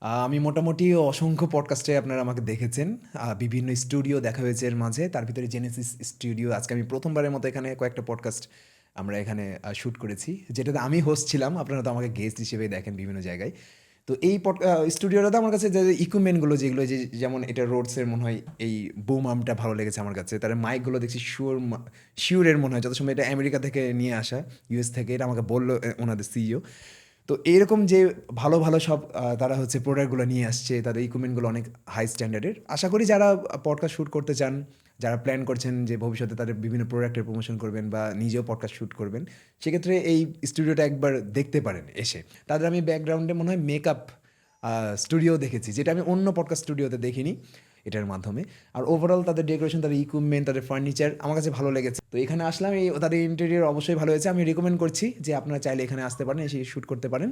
আমি মোটামুটি অসংখ্য পডকাস্টে আপনারা আমাকে দেখেছেন। বিভিন্ন স্টুডিও দেখা হয়েছে এর মাঝে। তার ভিতরে জেনেসিস স্টুডিও আজকে আমি প্রথমবারের মতো এখানে কয়েকটা পডকাস্ট আমরা এখানে শ্যুট করেছি। যেটাতে আমি হোস্ট ছিলাম। আপনারা তো আমাকে গেস্ট হিসেবেই দেখেন বিভিন্ন জায়গায়। তো এই স্টুডিওটাতে আমার কাছে যে ইকুইপমেন্টগুলো যেগুলো যেমন এটা রোডসের মনে হয় এই বুম আর্মটা ভালো লেগেছে আমার কাছে। তার মাইকগুলো দেখছি শিওরের মনে হয় যত সময় এটা আমেরিকা থেকে নিয়ে আসা, ইউএস থেকে। এটা আমাকে বলল ওনাদের সিইও। তো এরকম যে ভালো ভালো সব তারা হচ্ছে প্রোডাক্টগুলো নিয়ে আসছে, তাদের ইকুইপমেন্টগুলো অনেক হাই স্ট্যান্ডার্ডের। আশা করি যারা পডকাস্ট শ্যুট করতে চান, যারা প্ল্যান করছেন যে ভবিষ্যতে তাদের বিভিন্ন প্রোডাক্টের প্রমোশন করবেন বা নিজেও পডকাস্ট শ্যুট করবেন, সেক্ষেত্রে এই স্টুডিওটা একবার দেখতে পারেন এসে। তাদের আমি ব্যাকগ্রাউন্ডে মনে হয় মেকআপ স্টুডিও দেখেছি, যেটা আমি অন্য পডকাস্ট স্টুডিওতে দেখিনি এটার মাধ্যমে। আর ওভারঅল তাদের ডেকোরেশন, তাদের ইকুইপমেন্ট, তাদের ফার্নিচার আমার কাছে ভালো লেগেছে। তো এখানে আসলাম, এই তাদের ইন্টেরিয়র অবশ্যই ভালো হয়েছে। আমি রেকমেন্ড করছি যে আপনারা চাইলে এখানে আসতে পারেন, এসে শ্যুট করতে পারেন।